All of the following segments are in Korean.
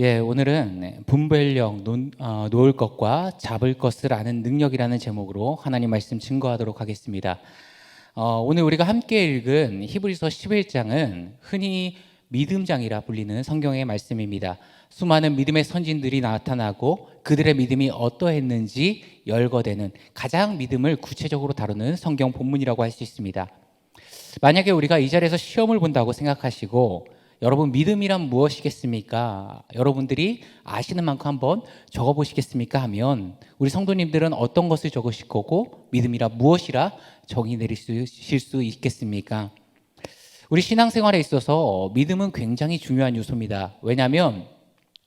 오늘은 분별력, 놓을 것과 잡을 것을 아는 능력이라는 제목으로 하나님 말씀 증거하도록 하겠습니다. 오늘 우리가 함께 읽은 히브리서 11장은 흔히 믿음장이라 불리는 성경의 말씀입니다. 수많은 믿음의 선진들이 나타나고 그들의 믿음이 어떠했는지 열거되는 가장 믿음을 구체적으로 다루는 성경 본문이라고 할 수 있습니다. 만약에 우리가 이 자리에서 시험을 본다고 생각하시고 여러분 믿음이란 무엇이겠습니까? 여러분들이 아시는 만큼 한번 적어보시겠습니까? 하면 우리 성도님들은 어떤 것을 적으실 거고 믿음이라 무엇이라 정의 내리실 수 있겠습니까? 우리 신앙생활에 있어서 믿음은 굉장히 중요한 요소입니다. 왜냐하면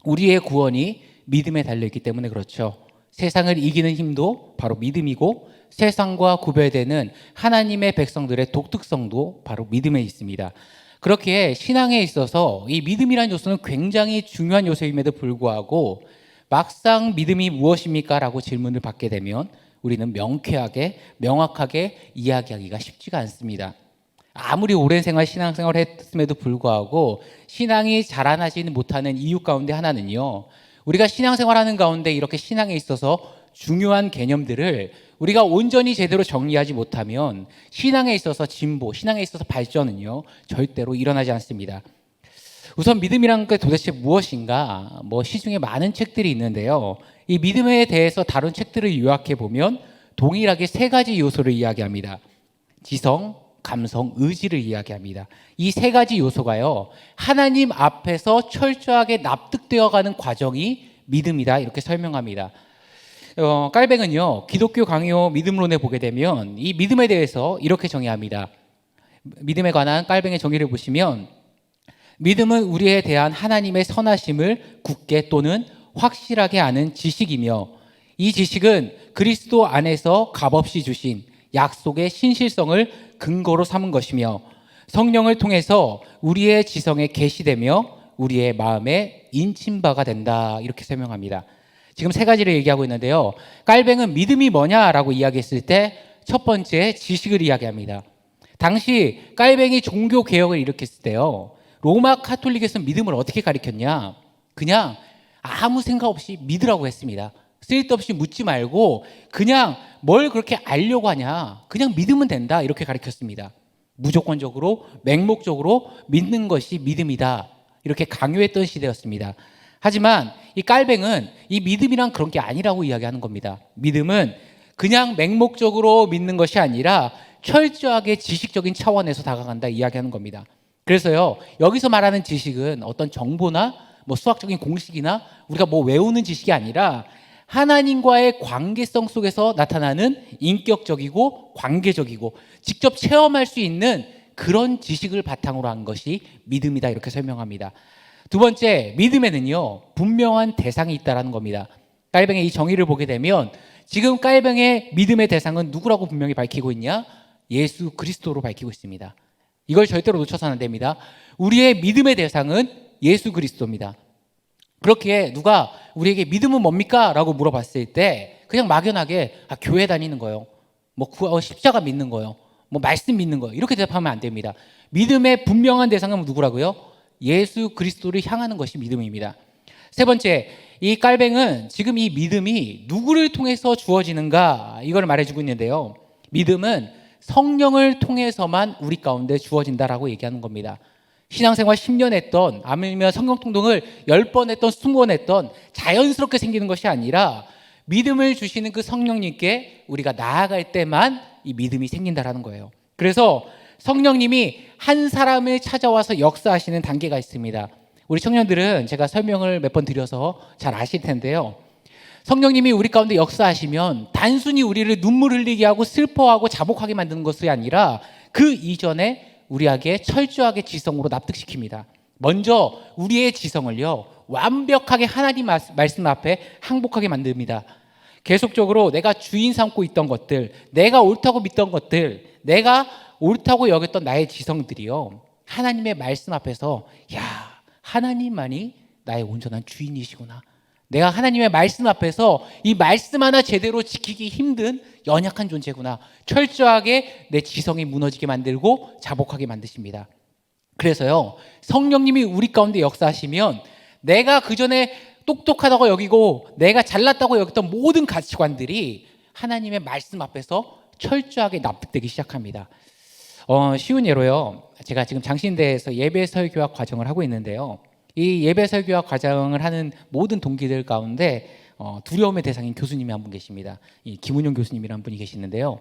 우리의 구원이 믿음에 달려있기 때문에 그렇죠. 세상을 이기는 힘도 바로 믿음이고 세상과 구별되는 하나님의 백성들의 독특성도 바로 믿음에 있습니다. 그렇게 신앙에 있어서 이 믿음이라는 요소는 굉장히 중요한 요소임에도 불구하고 막상 믿음이 무엇입니까? 라고 질문을 받게 되면 우리는 명확하게 이야기하기가 쉽지가 않습니다. 아무리 오랜 신앙생활을 했음에도 불구하고 신앙이 자라나지는 못하는 이유 가운데 하나는요, 우리가 신앙생활하는 가운데 이렇게 신앙에 있어서 중요한 개념들을 우리가 온전히 제대로 정리하지 못하면 신앙에 있어서 진보, 신앙에 있어서 발전은요 절대로 일어나지 않습니다. 우선 믿음이란 게 도대체 무엇인가? 시중에 많은 책들이 있는데요, 이 믿음에 대해서 다룬 책들을 요약해 보면 동일하게 세 가지 요소를 이야기합니다. 지성, 감성, 의지를 이야기합니다. 이 세 가지 요소가요 하나님 앞에서 철저하게 납득되어가는 과정이 믿음이다, 이렇게 설명합니다. 깔뱅은요 기독교 강요 믿음론에 보게 되면 이 믿음에 대해서 이렇게 정의합니다. 믿음에 관한 깔뱅의 정의를 보시면 믿음은 우리에 대한 하나님의 선하심을 굳게 또는 확실하게 아는 지식이며 이 지식은 그리스도 안에서 값없이 주신 약속의 신실성을 근거로 삼은 것이며 성령을 통해서 우리의 지성에 계시되며 우리의 마음에 인침바가 된다, 이렇게 설명합니다. 지금 세 가지를 얘기하고 있는데요, 깔뱅은 믿음이 뭐냐라고 이야기했을 때 첫 번째 지식을 이야기합니다. 당시 깔뱅이 종교개혁을 일으켰을 때요, 로마 카톨릭에서는 믿음을 어떻게 가르쳤냐? 그냥 아무 생각 없이 믿으라고 했습니다. 쓸데없이 묻지 말고 그냥 뭘 그렇게 알려고 하냐, 그냥 믿으면 된다, 이렇게 가르쳤습니다. 무조건적으로 맹목적으로 믿는 것이 믿음이다, 이렇게 강요했던 시대였습니다. 하지만 이 깔뱅은 이 믿음이란 그런 게 아니라고 이야기하는 겁니다. 믿음은 그냥 맹목적으로 믿는 것이 아니라 철저하게 지식적인 차원에서 다가간다 이야기하는 겁니다. 그래서요, 여기서 말하는 지식은 어떤 정보나 수학적인 공식이나 우리가 외우는 지식이 아니라 하나님과의 관계성 속에서 나타나는 인격적이고 관계적이고 직접 체험할 수 있는 그런 지식을 바탕으로 한 것이 믿음이다, 이렇게 설명합니다. 두 번째, 믿음에는요 분명한 대상이 있다는 겁니다. 깔뱅의 이 정의를 보게 되면 지금 깔뱅의 믿음의 대상은 누구라고 분명히 밝히고 있냐? 예수 그리스도로 밝히고 있습니다. 이걸 절대로 놓쳐서는 안 됩니다. 우리의 믿음의 대상은 예수 그리스도입니다. 그렇게 누가 우리에게 믿음은 뭡니까? 라고 물어봤을 때 그냥 막연하게 교회 다니는 거요, 십자가 믿는 거요, 말씀 믿는 거요, 이렇게 대답하면 안 됩니다. 믿음의 분명한 대상은 누구라고요? 예수 그리스도를 향하는 것이 믿음입니다. 세 번째, 이 깔뱅은 지금 이 믿음이 누구를 통해서 주어지는가, 이걸 말해주고 있는데요, 믿음은 성령을 통해서만 우리 가운데 주어진다라고 얘기하는 겁니다. 신앙생활 10년 했던, 아니면 성경 통독을 10번 했던, 20번 했던 자연스럽게 생기는 것이 아니라 믿음을 주시는 그 성령님께 우리가 나아갈 때만 이 믿음이 생긴다라는 거예요. 그래서 성령님이 한 사람을 찾아와서 역사하시는 단계가 있습니다. 우리 청년들은 제가 설명을 몇 번 드려서 잘 아실 텐데요, 성령님이 우리 가운데 역사하시면 단순히 우리를 눈물 흘리게 하고 슬퍼하고 자복하게 만드는 것이 아니라 그 이전에 우리에게 철저하게 지성으로 납득시킵니다. 먼저 우리의 지성을요 완벽하게 하나님 말씀 앞에 항복하게 만듭니다. 계속적으로 내가 주인 삼고 있던 것들, 내가 옳다고 믿던 것들, 내가 옳다고 여겼던 나의 지성들이요 하나님의 말씀 앞에서 하나님만이 나의 온전한 주인이시구나, 내가 하나님의 말씀 앞에서 이 말씀 하나 제대로 지키기 힘든 연약한 존재구나, 철저하게 내 지성이 무너지게 만들고 자복하게 만드십니다. 그래서요 성령님이 우리 가운데 역사하시면 내가 그전에 똑똑하다고 여기고 내가 잘났다고 여겼던 모든 가치관들이 하나님의 말씀 앞에서 철저하게 납득되기 시작합니다. 쉬운 예로요. 제가 지금 장신대에서 예배 설교학 과정을 하고 있는데요. 이 예배 설교학 과정을 하는 모든 동기들 가운데 두려움의 대상인 교수님이 한 분 계십니다. 이 김은용 교수님이라는 분이 계시는데요.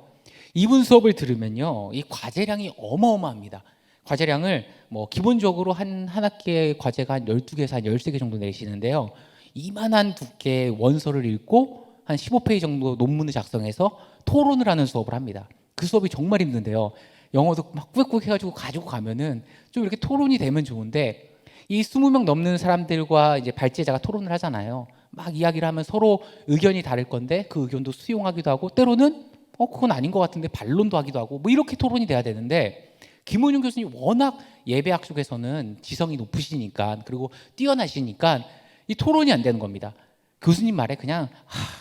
이분 수업을 들으면요, 이 과제량이 어마어마합니다. 과제량을 기본적으로 한 학기에 과제가 한 12개에서 한 13개 정도 내시는데요. 이만한 두께의 원서를 읽고 한 15페이지 정도 논문을 작성해서 토론을 하는 수업을 합니다. 그 수업이 정말 힘든데요. 영어도 막 꾸역꾸역 해가지고 가지고 가면은 좀 이렇게 토론이 되면 좋은데, 이 20명 넘는 사람들과 이제 발제자가 토론을 하잖아요. 막 이야기를 하면 서로 의견이 다를 건데 그 의견도 수용하기도 하고, 때로는 그건 아닌 것 같은데 반론도 하기도 하고, 이렇게 토론이 돼야 되는데, 김은용 교수님 워낙 예배학 쪽에서는 지성이 높으시니까, 그리고 뛰어나시니까 이 토론이 안 되는 겁니다. 교수님 말에 그냥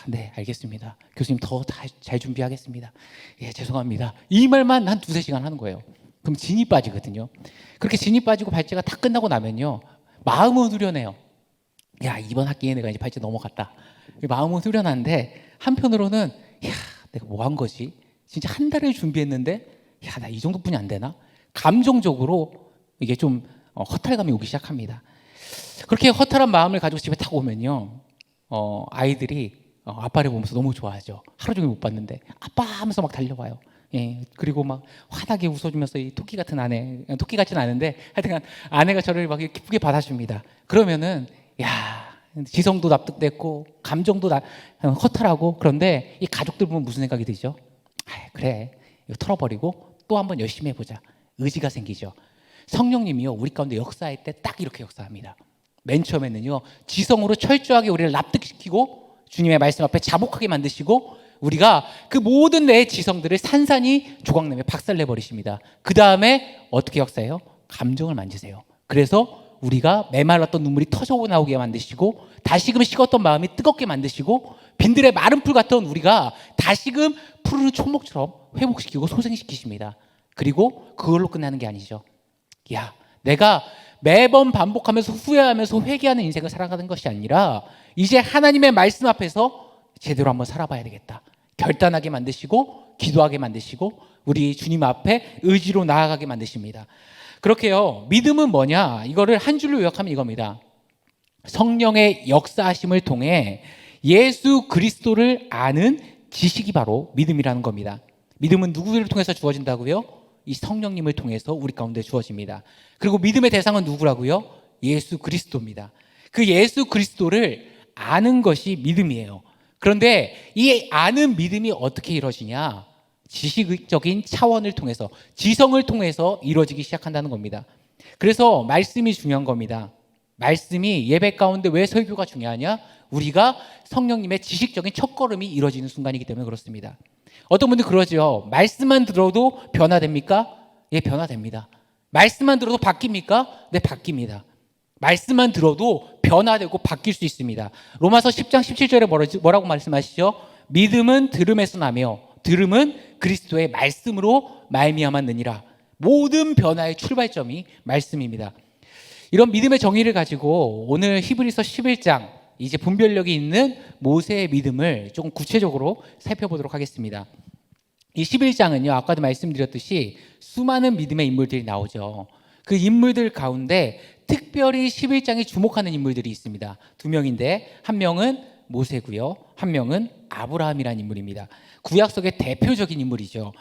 네, 알겠습니다. 교수님 더 잘 준비하겠습니다. 예, 죄송합니다. 이 말만 한 2-3시간 하는 거예요. 그럼 진이 빠지거든요. 그렇게 진이 빠지고 발제가 다 끝나고 나면요, 마음은 후련해요. 야, 이번 학기에 내가 이제 발제 넘어갔다. 마음은 후련한데 한편으로는 내가 뭐 한 거지? 진짜 한 달을 준비했는데 나 이 정도뿐이 안 되나? 감정적으로 이게 좀 허탈감이 오기 시작합니다. 그렇게 허탈한 마음을 가지고 집에 딱 오면요, 아이들이 아빠를 보면서 너무 좋아하죠. 하루 종일 못 봤는데 아빠 하면서 막 달려와요. 예, 그리고 막 환하게 웃어주면서 이 토끼 같은 아내, 토끼 같진 않은데 하여튼 아내가 저를 막 기쁘게 받아줍니다. 그러면은 지성도 납득됐고 감정도 허탈하고, 그런데 이 가족들 보면 무슨 생각이 들죠? 그래, 이거 털어버리고 또 한번 열심히 해보자. 의지가 생기죠. 성령님이요, 우리 가운데 역사할 때 딱 이렇게 역사합니다. 맨 처음에는요, 지성으로 철저하게 우리를 납득시키고 주님의 말씀 앞에 자복하게 만드시고, 우리가 그 모든 내 지성들을 산산이 조각내며 박살내버리십니다. 그 다음에 어떻게 역사해요? 감정을 만지세요. 그래서 우리가 메말랐던 눈물이 터져 나오게 만드시고, 다시금 식었던 마음이 뜨겁게 만드시고, 빈들의 마른 풀 같던 우리가 다시금 푸르른 초목처럼 회복시키고 소생시키십니다. 그리고 그걸로 끝나는 게 아니죠. 내가 매번 반복하면서 후회하면서 회개하는 인생을 살아가는 것이 아니라, 이제 하나님의 말씀 앞에서 제대로 한번 살아봐야 되겠다. 결단하게 만드시고 기도하게 만드시고 우리 주님 앞에 의지로 나아가게 만드십니다. 그렇게요, 믿음은 뭐냐? 이거를 한 줄로 요약하면 이겁니다. 성령의 역사하심을 통해 예수 그리스도를 아는 지식이 바로 믿음이라는 겁니다. 믿음은 누구를 통해서 주어진다고요? 이 성령님을 통해서 우리 가운데 주어집니다. 그리고 믿음의 대상은 누구라고요? 예수 그리스도입니다. 그 예수 그리스도를 아는 것이 믿음이에요. 그런데 이 아는 믿음이 어떻게 이루어지냐? 지식적인 차원을 통해서, 지성을 통해서 이루어지기 시작한다는 겁니다. 그래서 말씀이 중요한 겁니다. 말씀이 예배 가운데 왜 설교가 중요하냐? 우리가 성령님의 지식적인 첫걸음이 이루어지는 순간이기 때문에 그렇습니다. 어떤 분들 그러죠. 말씀만 들어도 변화됩니까? 예, 변화됩니다. 말씀만 들어도 바뀝니까? 네, 바뀝니다. 말씀만 들어도 변화되고 바뀔 수 있습니다. 로마서 10장 17절에 뭐라고 말씀하시죠? 믿음은 들음에서 나며 들음은 그리스도의 말씀으로 말미암았느니라. 모든 변화의 출발점이 말씀입니다. 이런 믿음의 정의를 가지고 오늘 히브리서 11장, 이제 분별력이 있는 모세의 믿음을 조금 구체적으로 살펴보도록 하겠습니다. 이 11장은요, 아까도 말씀드렸듯이 수많은 믿음의 인물들이 나오죠. 그 인물들 가운데 특별히 11장에 주목하는 인물들이 있습니다. 2명인데 한 명은 모세고요, 한 명은 아브라함이라는 인물입니다. 구약속의 대표적인 인물이죠.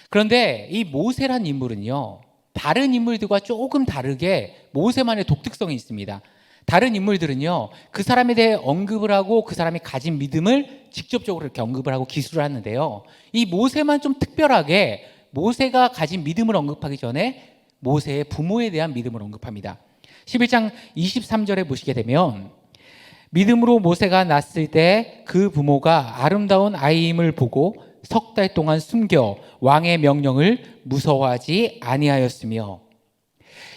그런데 이 모세란 인물은요, 다른 인물들과 조금 다르게 모세만의 독특성이 있습니다. 다른 인물들은요, 그 사람에 대해 언급을 하고 그 사람이 가진 믿음을 직접적으로 이렇게 언급을 하고 기술을 하는데요, 이 모세만 좀 특별하게 모세가 가진 믿음을 언급하기 전에 모세의 부모에 대한 믿음을 언급합니다. 11장 23절에 보시게 되면, 믿음으로 모세가 낳았을 때 그 부모가 아름다운 아이임을 보고 석 달 동안 숨겨 왕의 명령을 무서워하지 아니하였으며.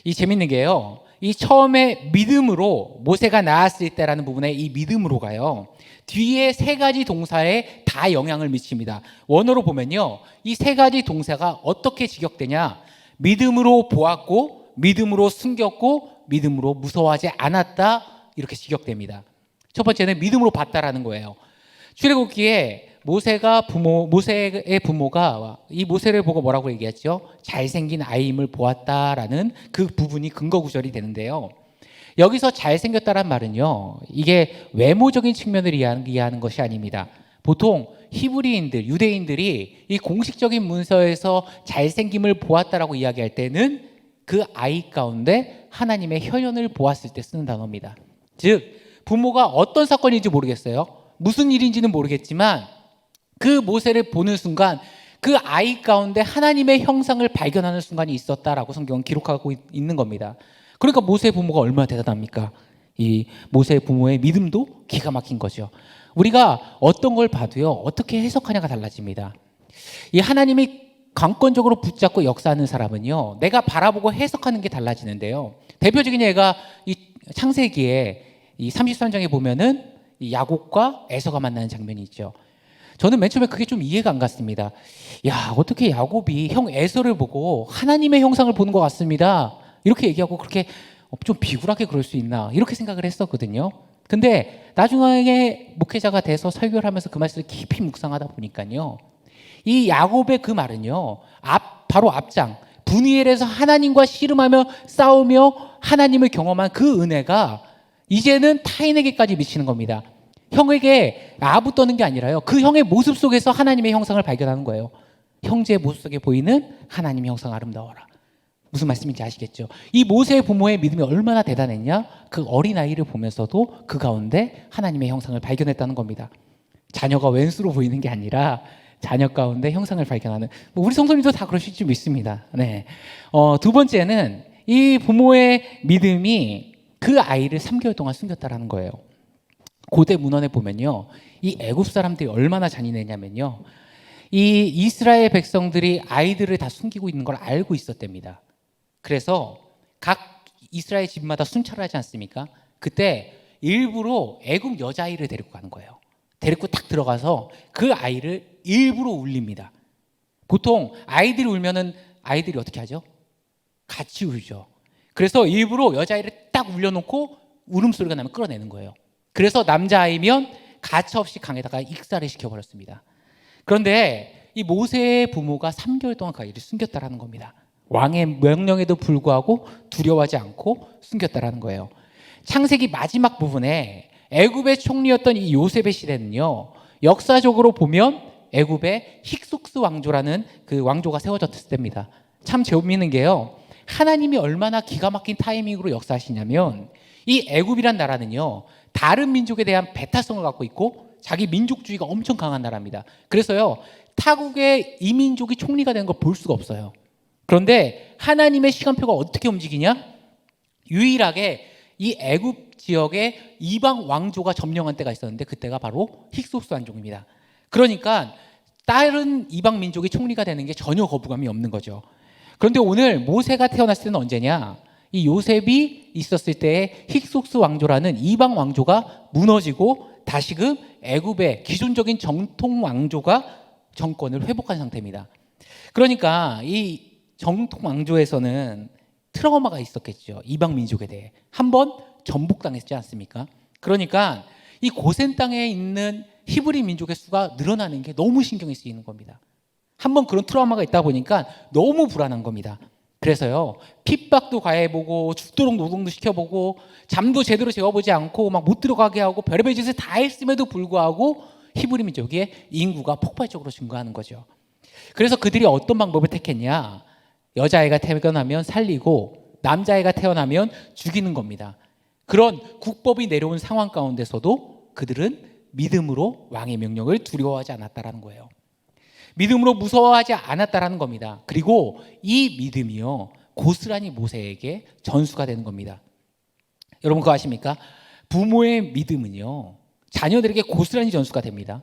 이 재밌는 게요, 이 처음에 믿음으로 모세가 낳았을 때라는 부분에 이 믿음으로가요, 뒤에 3가지 동사에 다 영향을 미칩니다. 원어로 보면요, 이 3가지 동사가 어떻게 직역되냐? 믿음으로 보았고, 믿음으로 숨겼고, 믿음으로 무서워하지 않았다, 이렇게 직역됩니다. 첫 번째는 믿음으로 봤다라는 거예요. 출애굽기에 모세의 부모가 이 모세를 보고 뭐라고 얘기했죠? 잘생긴 아이임을 보았다라는 그 부분이 근거 구절이 되는데요. 여기서 잘생겼다란 말은요, 이게 외모적인 측면을 이해하는 것이 아닙니다. 보통 히브리인들, 유대인들이 이 공식적인 문서에서 잘생김을 보았다라고 이야기할 때는 그 아이 가운데 하나님의 혈연을 보았을 때 쓰는 단어입니다. 즉 부모가 어떤 사건인지 모르겠어요. 무슨 일인지는 모르겠지만 그 모세를 보는 순간 그 아이 가운데 하나님의 형상을 발견하는 순간이 있었다라고 성경은 기록하고 있는 겁니다. 그러니까 모세의 부모가 얼마나 대단합니까? 이 모세의 부모의 믿음도 기가 막힌 거죠. 우리가 어떤 걸 봐도요, 어떻게 해석하냐가 달라집니다. 이 하나님이 강권적으로 붙잡고 역사하는 사람은요, 내가 바라보고 해석하는 게 달라지는데요. 대표적인 예가 이 창세기에 이 33장에 보면은 이 야곱과 에서가 만나는 장면이 있죠. 저는 맨 처음에 그게 좀 이해가 안 갔습니다. 야, 어떻게 야곱이 형 에서를 보고 하나님의 형상을 보는 것 같습니다. 이렇게 얘기하고 그렇게 좀 비굴하게 그럴 수 있나 이렇게 생각을 했었거든요. 근데 나중에 목회자가 돼서 설교를 하면서 그 말씀을 깊이 묵상하다 보니까요, 이 야곱의 그 말은요, 바로 앞장 분이엘에서 하나님과 씨름하며 싸우며 하나님을 경험한 그 은혜가 이제는 타인에게까지 미치는 겁니다. 형에게 아부 떠는 게 아니라요, 그 형의 모습 속에서 하나님의 형상을 발견하는 거예요. 형제의 모습 속에 보이는 하나님의 형상 아름다워라. 무슨 말씀인지 아시겠죠? 이 모세의 부모의 믿음이 얼마나 대단했냐? 그 어린아이를 보면서도 그 가운데 하나님의 형상을 발견했다는 겁니다. 자녀가 왼수로 보이는 게 아니라 자녀 가운데 형상을 발견하는, 우리 성도님도 다 그러실 줄 믿습니다. 네. 두 번째는 이 부모의 믿음이 그 아이를 3개월 동안 숨겼다라는 거예요. 고대 문헌에 보면요, 이 애굽 사람들이 얼마나 잔인했냐면요, 이 이스라엘 백성들이 아이들을 다 숨기고 있는 걸 알고 있었답니다. 그래서 각 이스라엘 집마다 순찰을 하지 않습니까? 그때 일부러 애굽 여자아이를 데리고 가는 거예요. 데리고 딱 들어가서 그 아이를 일부러 울립니다. 보통 아이들이 울면은 아이들이 어떻게 하죠? 같이 울죠. 그래서 일부러 여자아이를 딱 울려놓고 울음소리가 나면 끌어내는 거예요. 그래서 남자아이면 가차없이 강에다가 익사를 시켜버렸습니다. 그런데 이 모세의 부모가 3개월 동안 그 아이를 숨겼다라는 겁니다. 왕의 명령에도 불구하고 두려워하지 않고 숨겼다라는 거예요. 창세기 마지막 부분에 애굽의 총리였던 이 요셉의 시대는요, 역사적으로 보면 애굽의 힉속스 왕조라는 그 왕조가 세워졌을 때입니다. 참 재밌는 게요, 하나님이 얼마나 기가 막힌 타이밍으로 역사하시냐면 이 애굽이란 나라는요, 다른 민족에 대한 배타성을 갖고 있고 자기 민족주의가 엄청 강한 나라입니다. 그래서요, 타국의 이 민족이 총리가 되는 걸 볼 수가 없어요. 그런데 하나님의 시간표가 어떻게 움직이냐? 유일하게 이 애굽 지역에 이방 왕조가 점령한 때가 있었는데 그때가 바로 힉소스 왕족입니다. 그러니까 다른 이방 민족이 총리가 되는 게 전혀 거부감이 없는 거죠. 그런데 오늘 모세가 태어났을 때는 언제냐? 이 요셉이 있었을 때의 힉소스 왕조라는 이방 왕조가 무너지고 다시금 애굽의 기존적인 정통 왕조가 정권을 회복한 상태입니다. 그러니까 이 정통 왕조에서는 트라우마가 있었겠죠. 이방 민족에 대해 한번 전복당했지 않습니까? 그러니까 이 고센 땅에 있는 히브리 민족의 수가 늘어나는 게 너무 신경이 쓰이는 겁니다. 한번 그런 트라우마가 있다 보니까 너무 불안한 겁니다. 그래서요, 핍박도 가해보고 죽도록 노동도 시켜보고 잠도 제대로 재워보지 않고 막 못 들어가게 하고 별의별 짓을 다 했음에도 불구하고 히브리 민족의 인구가 폭발적으로 증가하는 거죠. 그래서 그들이 어떤 방법을 택했냐? 여자아이가 태어나면 살리고 남자아이가 태어나면 죽이는 겁니다. 그런 국법이 내려온 상황 가운데서도 그들은 믿음으로 왕의 명령을 두려워하지 않았다라는 거예요. 믿음으로 무서워하지 않았다라는 겁니다. 그리고 이 믿음이요, 고스란히 모세에게 전수가 되는 겁니다. 여러분 그거 아십니까? 부모의 믿음은요, 자녀들에게 고스란히 전수가 됩니다.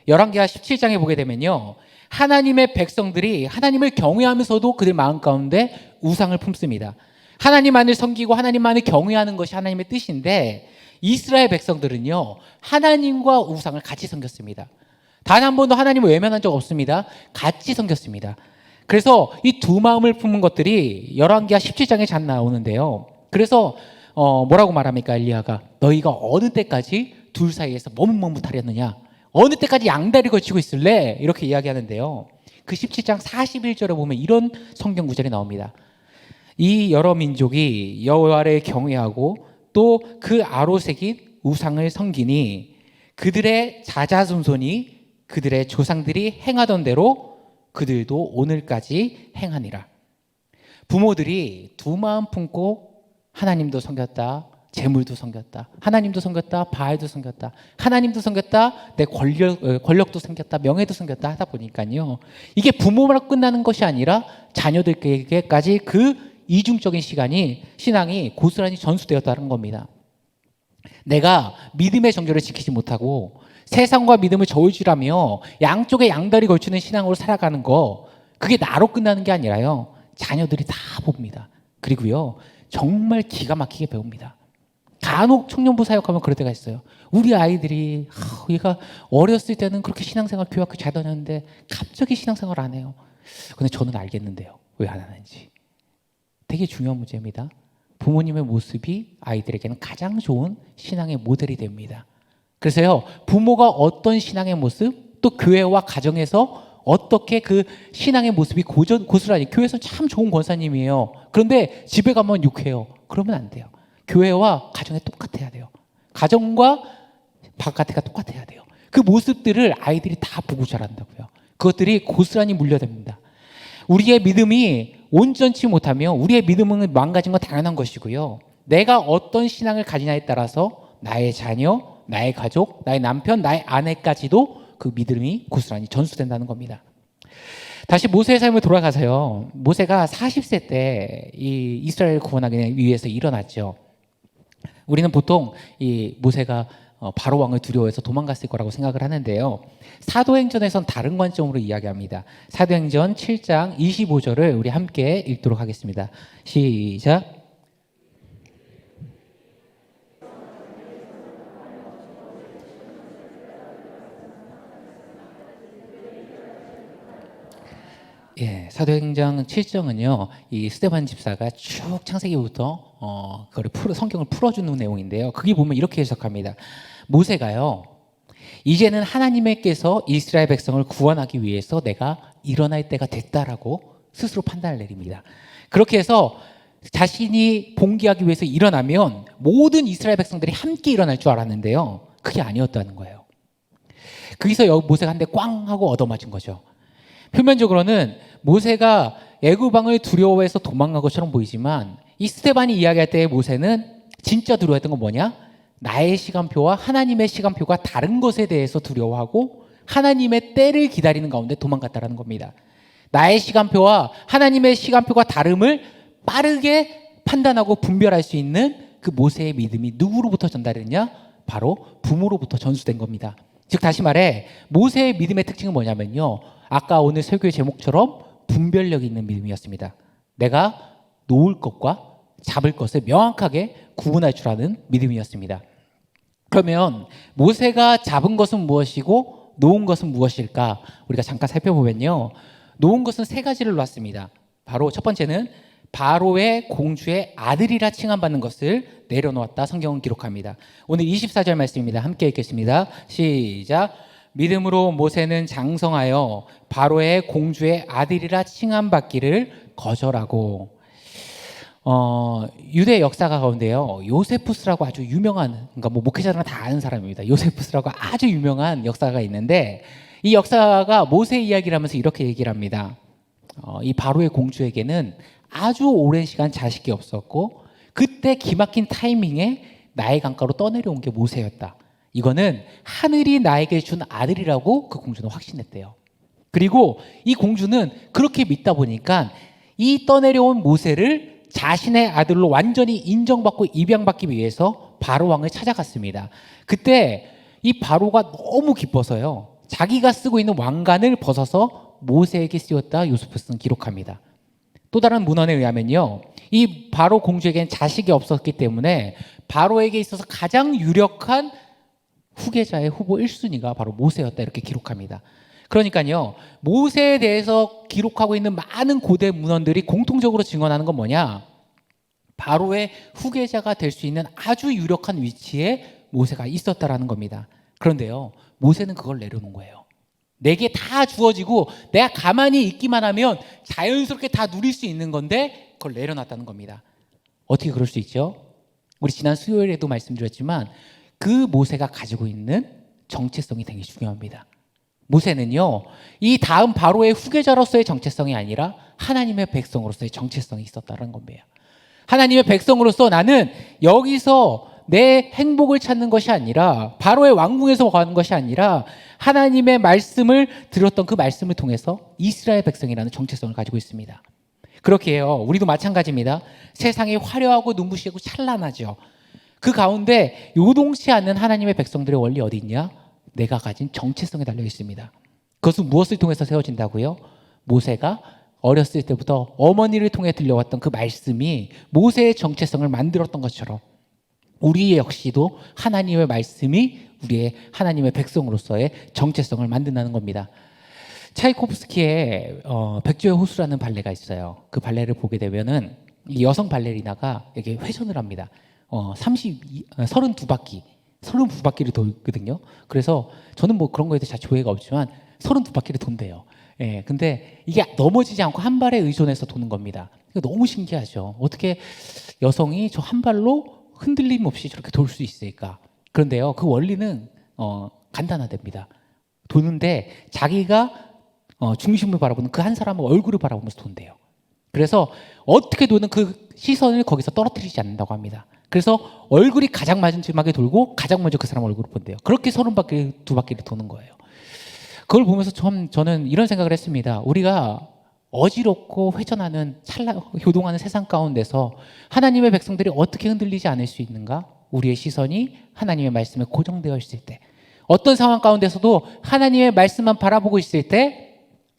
열왕기하 17장에 보게 되면요, 하나님의 백성들이 하나님을 경외하면서도 그들 마음 가운데 우상을 품습니다. 하나님만을 섬기고 하나님만을 경외하는 것이 하나님의 뜻인데 이스라엘 백성들은요, 하나님과 우상을 같이 섬겼습니다. 단 한 번도 하나님을 외면한 적 없습니다. 같이 섬겼습니다. 그래서 이 두 마음을 품은 것들이 열왕기하 17장에 잘 나오는데요. 그래서 뭐라고 말합니까? 엘리야가 너희가 어느 때까지 둘 사이에서 머뭇머뭇하렸느냐? 어느 때까지 양다리 걸치고 있을래? 이렇게 이야기하는데요. 그 17장 41절에 보면 이런 성경 구절이 나옵니다. 이 여러 민족이 여호와를 경외하고 또 그 아로 새긴 우상을 섬기니 그들의 자자손손이 그들의 조상들이 행하던 대로 그들도 오늘까지 행하니라. 부모들이 두 마음 품고 하나님도 섬겼다, 재물도 섬겼다, 하나님도 섬겼다, 바알도 섬겼다, 하나님도 섬겼다, 내 권력도 섬겼다, 명예도 섬겼다 하다 보니까요, 이게 부모만 끝나는 것이 아니라 자녀들에게까지 그 이중적인 신앙이 고스란히 전수되었다는 겁니다. 내가 믿음의 정절을 지키지 못하고 세상과 믿음을 저울질하며 양쪽에 양다리 걸치는 신앙으로 살아가는 거, 그게 나로 끝나는 게 아니라요, 자녀들이 다 봅니다. 그리고요, 정말 기가 막히게 배웁니다. 간혹 청년부 사역하면 그럴 때가 있어요. 우리 아이들이 얘가 어렸을 때는 그렇게 신앙생활 교육학교 잘 다녔는데 갑자기 신앙생활 안 해요. 근데 저는 알겠는데요, 왜 안 하는지. 되게 중요한 문제입니다. 부모님의 모습이 아이들에게는 가장 좋은 신앙의 모델이 됩니다. 그래서요, 부모가 어떤 신앙의 모습, 또 교회와 가정에서 어떻게 그 신앙의 모습이 고스란히, 교회에서 참 좋은 권사님이에요. 그런데 집에 가면 욕해요. 그러면 안 돼요. 교회와 가정에 똑같아야 돼요. 가정과 바깥에가 똑같아야 돼요. 그 모습들을 아이들이 다 보고 자란다고요. 그것들이 고스란히 물려됩니다. 우리의 믿음이 온전치 못하면 우리의 믿음은 망가진 건 당연한 것이고요. 내가 어떤 신앙을 가지냐에 따라서 나의 자녀, 나의 가족, 나의 남편, 나의 아내까지도 그 믿음이 고스란히 전수된다는 겁니다. 다시 모세의 삶을 돌아가서요, 모세가 40세 때 이 이스라엘을 구원하기 위해서 일어났죠. 우리는 보통 이 모세가 바로 왕을 두려워해서 도망갔을 거라고 생각을 하는데요, 사도행전에선 다른 관점으로 이야기합니다. 사도행전 7장 25절을 우리 함께 읽도록 하겠습니다. 시작. 예, 사도행전 7장은요, 이 스데반 집사가 쭉 창세기부터 성경을 풀어주는 내용인데요. 거기 보면 이렇게 해석합니다. 모세가요, 이제는 하나님께서 이스라엘 백성을 구원하기 위해서 내가 일어날 때가 됐다라고 스스로 판단을 내립니다. 그렇게 해서 자신이 봉기하기 위해서 일어나면 모든 이스라엘 백성들이 함께 일어날 줄 알았는데요, 그게 아니었다는 거예요. 거기서 모세가 한 대 꽝 하고 얻어맞은 거죠. 표면적으로는 모세가 애굽 왕을 두려워해서 도망간 것처럼 보이지만, 이 스데반이 이야기할 때 모세는 진짜 두려워했던 건 뭐냐? 나의 시간표와 하나님의 시간표가 다른 것에 대해서 두려워하고 하나님의 때를 기다리는 가운데 도망갔다라는 겁니다. 나의 시간표와 하나님의 시간표가 다름을 빠르게 판단하고 분별할 수 있는 그 모세의 믿음이 누구로부터 전달했냐? 바로 부모로부터 전수된 겁니다. 즉 다시 말해, 모세의 믿음의 특징은 뭐냐면요, 아까 오늘 설교의 제목처럼 분별력이 있는 믿음이었습니다. 내가 놓을 것과 잡을 것을 명확하게 구분할 줄 아는 믿음이었습니다. 그러면 모세가 잡은 것은 무엇이고 놓은 것은 무엇일까? 우리가 잠깐 살펴보면요, 놓은 것은 세 가지를 놓았습니다. 바로 첫 번째는 바로의 공주의 아들이라 칭함받는 것을 내려놓았다, 성경은 기록합니다. 오늘 24절 말씀입니다. 함께 읽겠습니다. 시작. 믿음으로 모세는 장성하여 바로의 공주의 아들이라 칭함받기를 거절하고. 유대 역사가 가운데요, 요세푸스라고 아주 유명한, 그러니까 목회자들은 다 아는 사람입니다. 요세푸스라고 아주 유명한 역사가 있는데, 이 역사가 모세 이야기를 하면서 이렇게 얘기를 합니다. 이 바로의 공주에게는 아주 오랜 시간 자식이 없었고, 그때 기막힌 타이밍에 나일 강가로 떠내려온 게 모세였다. 이거는 하늘이 나에게 준 아들이라고 그 공주는 확신했대요. 그리고 이 공주는 그렇게 믿다 보니까 이 떠내려온 모세를 자신의 아들로 완전히 인정받고 입양받기 위해서 바로 왕을 찾아갔습니다. 그때 이 바로가 너무 기뻐서요, 자기가 쓰고 있는 왕관을 벗어서 모세에게 씌웠다, 요세푸스는 기록합니다. 또 다른 문헌에 의하면요, 이 바로 공주에게는 자식이 없었기 때문에 바로에게 있어서 가장 유력한 후계자의 후보 1순위가 바로 모세였다, 이렇게 기록합니다. 그러니까요, 모세에 대해서 기록하고 있는 많은 고대 문헌들이 공통적으로 증언하는 건 뭐냐? 바로의 후계자가 될 수 있는 아주 유력한 위치에 모세가 있었다라는 겁니다. 그런데요, 모세는 그걸 내려놓은 거예요. 내게 다 주어지고 내가 가만히 있기만 하면 자연스럽게 다 누릴 수 있는 건데 그걸 내려놨다는 겁니다. 어떻게 그럴 수 있죠? 우리 지난 수요일에도 말씀드렸지만 그 모세가 가지고 있는 정체성이 되게 중요합니다. 모세는요, 이 다음 바로의 후계자로서의 정체성이 아니라 하나님의 백성으로서의 정체성이 있었다는 겁니다. 하나님의 백성으로서 나는 여기서 내 행복을 찾는 것이 아니라 바로의 왕궁에서 가는 것이 아니라 하나님의 말씀을 들었던 그 말씀을 통해서 이스라엘 백성이라는 정체성을 가지고 있습니다. 그렇게 해요. 우리도 마찬가지입니다. 세상이 화려하고 눈부시고 찬란하죠. 그 가운데 요동치 않는 하나님의 백성들의 원리 어디 있냐? 내가 가진 정체성에 달려 있습니다. 그것은 무엇을 통해서 세워진다고요? 모세가 어렸을 때부터 어머니를 통해 들려왔던 그 말씀이 모세의 정체성을 만들었던 것처럼 우리 역시도 하나님의 말씀이 우리의 하나님의 백성으로서의 정체성을 만든다는 겁니다. 차이코프스키의 백조의 호수라는 발레가 있어요. 그 발레를 보게 되면은 이 여성 발레리나가 이렇게 회전을 합니다. 32바퀴를 돌거든요. 그래서 저는 뭐 그런 거에 대해서 잘 조예가 없지만 32바퀴를 돈대요. 예, 근데 이게 넘어지지 않고 한 발에 의존해서 도는 겁니다. 너무 신기하죠. 어떻게 여성이 저 한 발로 흔들림 없이 저렇게 돌 수 있을까? 그런데요, 그 원리는 간단하답니다. 도는데 자기가 중심을 바라보는 그 한 사람의 얼굴을 바라보면서 돈대요. 그래서 어떻게 도는 그 시선을 거기서 떨어뜨리지 않는다고 합니다. 그래서 얼굴이 가장 마지막에 돌고 가장 먼저 그 사람 얼굴을 본대요. 그렇게 32바퀴를 도는 거예요. 그걸 보면서 저는 이런 생각을 했습니다. 우리가 어지럽고 회전하는 효동하는 세상 가운데서 하나님의 백성들이 어떻게 흔들리지 않을 수 있는가? 우리의 시선이 하나님의 말씀에 고정되어 있을 때, 어떤 상황 가운데서도 하나님의 말씀만 바라보고 있을 때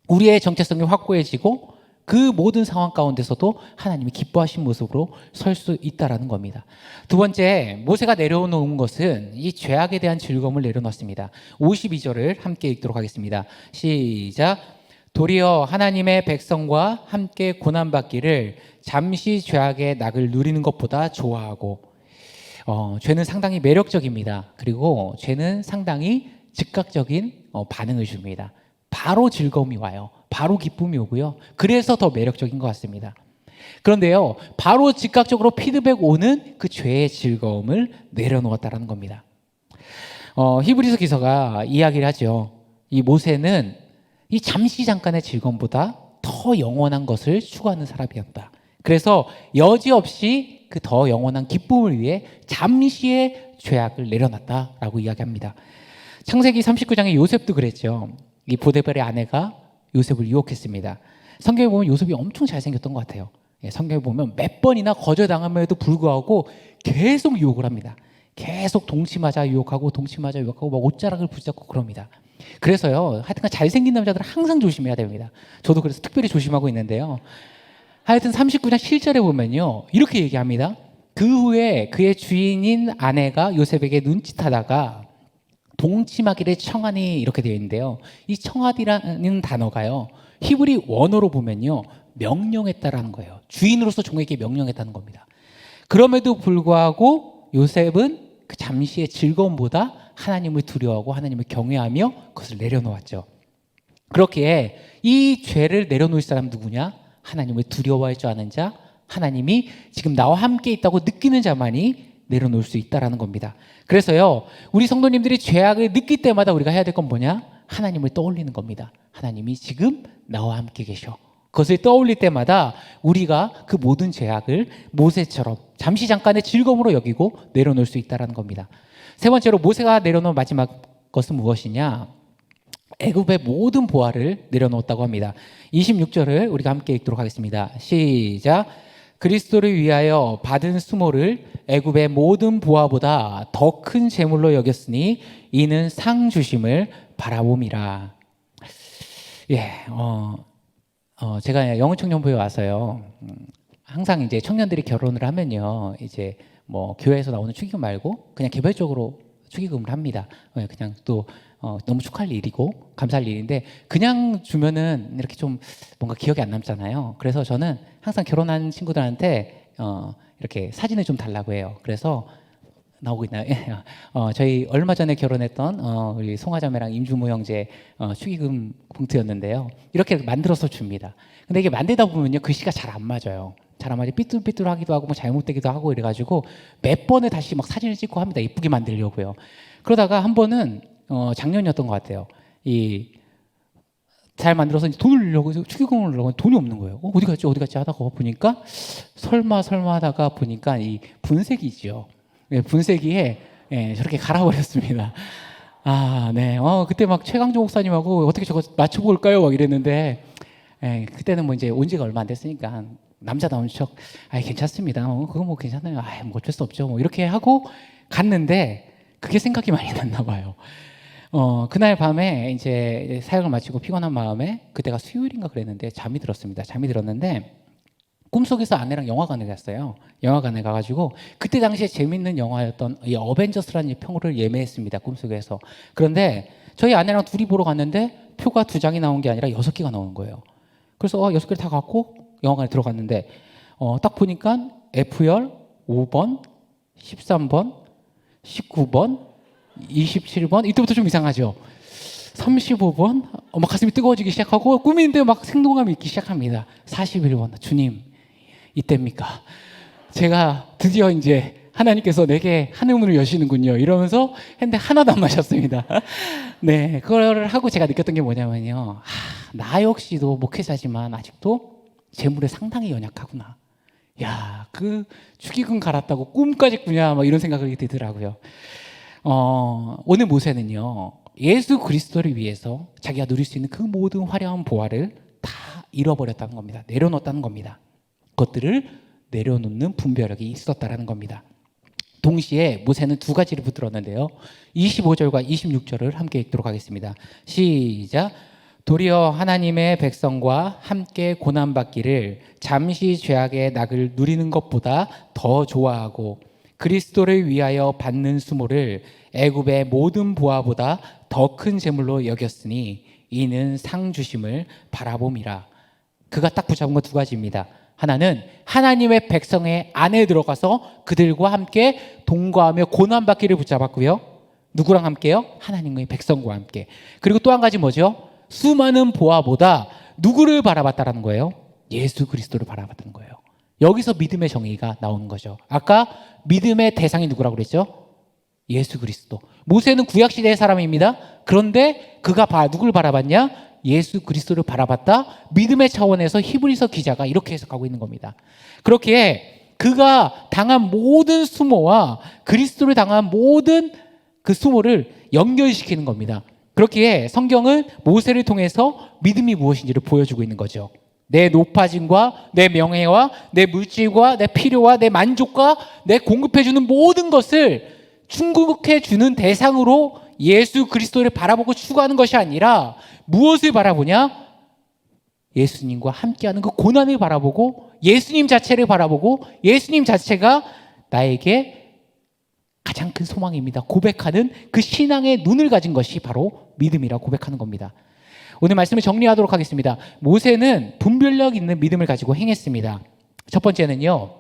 우리의 정체성이 확고해지고 그 모든 상황 가운데서도 하나님이 기뻐하신 모습으로 설 수 있다라는 겁니다. 두 번째, 모세가 내려놓은 것은 이 죄악에 대한 즐거움을 내려놓습니다. 52절을 함께 읽도록 하겠습니다. 시작. 도리어 하나님의 백성과 함께 고난받기를 잠시 죄악의 낙을 누리는 것보다 좋아하고, 죄는 상당히 매력적입니다. 그리고 죄는 상당히 즉각적인 반응을 줍니다. 바로 즐거움이 와요. 바로 기쁨이 오고요. 그래서 더 매력적인 것 같습니다. 그런데요, 바로 즉각적으로 피드백 오는 그 죄의 즐거움을 내려놓았다는 겁니다. 히브리서 기서가 이야기를 하죠. 이 모세는 이 잠시 잠깐의 즐거움보다 더 영원한 것을 추구하는 사람이었다. 그래서 여지없이 그 더 영원한 기쁨을 위해 잠시의 죄악을 내려놨다라고 이야기합니다. 창세기 39장에 요셉도 그랬죠. 이 보데발의 아내가 요셉을 유혹했습니다. 성경에 보면 요셉이 엄청 잘생겼던 것 같아요. 성경에 보면 몇 번이나 거절당함에도 불구하고 계속 유혹을 합니다. 계속 동침하자 유혹하고 막 옷자락을 붙잡고 그럽니다. 그래서요, 하여튼간 잘생긴 남자들은 항상 조심해야 됩니다. 저도 그래서 특별히 조심하고 있는데요. 하여튼 39장 7절에 보면요, 이렇게 얘기합니다. 그 후에 그의 주인인 아내가 요셉에게 눈짓하다가 동침하기를 청하니, 이렇게 되어 있는데요. 이 청하디라는 단어가요, 히브리 원어로 보면요, 명령했다라는 거예요. 주인으로서 종에게 명령했다는 겁니다. 그럼에도 불구하고 요셉은 그 잠시의 즐거움보다 하나님을 두려워하고 하나님을 경외하며 그것을 내려놓았죠. 그렇게 이 죄를 내려놓을 사람 누구냐? 하나님을 두려워할 줄 아는 자, 하나님이 지금 나와 함께 있다고 느끼는 자만이 내려놓을 수 있다라는 겁니다. 그래서요, 우리 성도님들이 죄악을 느낄 때마다 우리가 해야 될 건 뭐냐? 하나님을 떠올리는 겁니다. 하나님이 지금 나와 함께 계셔. 그것을 떠올릴 때마다 우리가 그 모든 죄악을 모세처럼 잠시 잠깐의 즐거움으로 여기고 내려놓을 수 있다는 겁니다. 세 번째로 모세가 내려놓은 마지막 것은 무엇이냐? 애굽의 모든 보화를 내려놓았다고 합니다. 26절을 우리가 함께 읽도록 하겠습니다. 시작. 그리스도를 위하여 받은 수모를 애굽의 모든 보화보다 더 큰 재물로 여겼으니 이는 상 주심을 바라봄이라. 제가 영어청년부에 와서요, 항상 이제 청년들이 결혼을 하면요, 이제 뭐 교회에서 나오는 축의금 말고 그냥 개별적으로 축의금을 합니다. 그냥 또 너무 축하할 일이고 감사할 일인데 그냥 주면은 이렇게 좀 뭔가 기억이 안 남잖아요. 그래서 저는 항상 결혼한 친구들한테 이렇게 사진을 좀 달라고 해요. 그래서 나오고 있나요? 저희 얼마 전에 결혼했던 우리 송하자매랑 임주모 형제 축의금 봉투였는데요. 이렇게 만들어서 줍니다. 근데 이게 만들다 보면요, 글씨가 잘 안 맞아요. 잘 안 맞아요. 삐뚤삐뚤하기도 하고 뭐 잘못되기도 하고 이래가지고 몇 번을 다시 막 사진을 찍고 합니다. 이쁘게 만들려고요. 그러다가 한 번은 작년이었던 것 같아요. 잘 만들어서 이제 돈을 내려고 축의금을 내려고 돈이 없는 거예요. 어디 갔지 하다가 보니까 설마 하다가 보니까 이 분쇄기죠. 네, 분쇄기에 저렇게 갈아버렸습니다. 아, 네. 그때 막 최강조 목사님하고 어떻게 저거 맞춰볼까요? 막 이랬는데, 그때는 뭐 이제 온 지가 얼마 안 됐으니까 남자다운 척, 괜찮습니다. 그거 뭐 괜찮아요. 뭐 어쩔 수 없죠. 뭐 이렇게 하고 갔는데 그게 생각이 많이 났나 봐요. 그날 밤에 이제 사역을 마치고 피곤한 마음에 그때가 수요일인가 그랬는데 잠이 들었습니다. 잠이 들었는데 꿈속에서 아내랑 영화관에 갔어요. 영화관에 가가지고 그때 당시에 재밌는 영화였던 이 어벤져스라는 표를 예매했습니다. 꿈속에서. 그런데 저희 아내랑 둘이 보러 갔는데 표가 2장이 나온 게 아니라 6개가 나오는 거예요. 그래서 6개를 다 갖고 영화관에 들어갔는데 딱 보니까 F열 5번, 13번, 19번, 27번, 이때부터 좀 이상하죠. 35번, 막 가슴이 뜨거워지기 시작하고 꿈인데 막 생동감이 있기 시작합니다. 41번, 주님, 이때입니까? 제가 드디어 이제 하나님께서 내게 하늘문을 여시는군요. 이러면서 했는데 하나도 안 마셨습니다. 네, 그걸 하고 제가 느꼈던 게 뭐냐면요. 나 역시도 목회자지만 아직도 재물에 상당히 연약하구나. 야, 그 축의금 갈았다고 꿈까지 꾸냐, 막 이런 생각이 들더라고요. 오늘 모세는요, 예수 그리스도를 위해서 자기가 누릴 수 있는 그 모든 화려한 보화를 다 잃어버렸다는 겁니다. 내려놓았다는 겁니다. 그것들을 내려놓는 분별력이 있었다는 겁니다. 동시에 모세는 2가지를 붙들었는데요. 25절과 26절을 함께 읽도록 하겠습니다. 시작. 도리어 하나님의 백성과 함께 고난받기를 잠시 죄악의 낙을 누리는 것보다 더 좋아하고 그리스도를 위하여 받는 수모를 애굽의 모든 보화보다 더 큰 재물로 여겼으니 이는 상 주심을 바라봄이라. 그가 딱 붙잡은 거 2가지입니다. 하나는 하나님의 백성의 안에 들어가서 그들과 함께 동거하며 고난받기를 붙잡았고요. 누구랑 함께요? 하나님의 백성과 함께. 그리고 또 한 가지 뭐죠? 수많은 보화보다 누구를 바라봤다라는 거예요? 예수 그리스도를 바라봤다는 거예요. 여기서 믿음의 정의가 나오는 거죠. 아까 믿음의 대상이 누구라고 그랬죠? 예수 그리스도. 모세는 구약시대의 사람입니다. 그런데 그가 누구를 바라봤냐? 예수 그리스도를 바라봤다. 믿음의 차원에서 히브리서 기자가 이렇게 해석하고 있는 겁니다. 그렇기에 그가 당한 모든 수모와 그리스도를 당한 모든 그 수모를 연결시키는 겁니다. 그렇기에 성경은 모세를 통해서 믿음이 무엇인지를 보여주고 있는 거죠. 내 높아짐과 내 명예와 내 물질과 내 필요와 내 만족과 내 공급해주는 모든 것을 충족해주는 대상으로 예수 그리스도를 바라보고 추구하는 것이 아니라 무엇을 바라보냐? 예수님과 함께하는 그 고난을 바라보고 예수님 자체를 바라보고 예수님 자체가 나에게 가장 큰 소망입니다. 고백하는 그 신앙의 눈을 가진 것이 바로 믿음이라고 고백하는 겁니다. 오늘 말씀을 정리하도록 하겠습니다. 모세는 분별력 있는 믿음을 가지고 행했습니다. 첫 번째는요,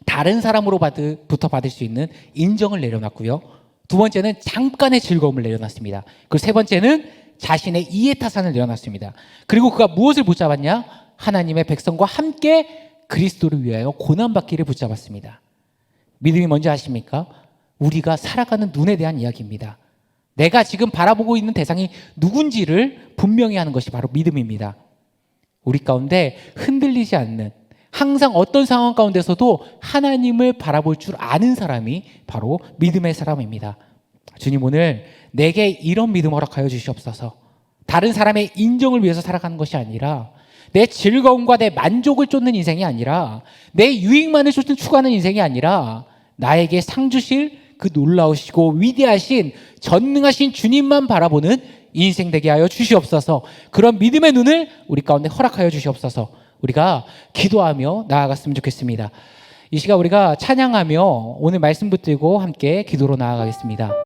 다른 사람으로부터 받을 수 있는 인정을 내려놨고요. 2번째는 잠깐의 즐거움을 내려놨습니다. 그리고 3번째는 자신의 이해타산을 내려놨습니다. 그리고 그가 무엇을 붙잡았냐? 하나님의 백성과 함께 그리스도를 위하여 고난받기를 붙잡았습니다. 믿음이 뭔지 아십니까? 우리가 살아가는 눈에 대한 이야기입니다. 내가 지금 바라보고 있는 대상이 누군지를 분명히 하는 것이 바로 믿음입니다. 우리 가운데 흔들리지 않는, 항상 어떤 상황 가운데서도 하나님을 바라볼 줄 아는 사람이 바로 믿음의 사람입니다. 주님, 오늘 내게 이런 믿음 허락하여 주시옵소서. 다른 사람의 인정을 위해서 살아가는 것이 아니라 내 즐거움과 내 만족을 쫓는 인생이 아니라 내 유익만을 추구하는 인생이 아니라 나에게 상 주실 그 놀라우시고 위대하신 전능하신 주님만 바라보는 인생 되게 하여 주시옵소서. 그런 믿음의 눈을 우리 가운데 허락하여 주시옵소서. 우리가 기도하며 나아갔으면 좋겠습니다. 이 시간 우리가 찬양하며 오늘 말씀 붙들고 함께 기도로 나아가겠습니다.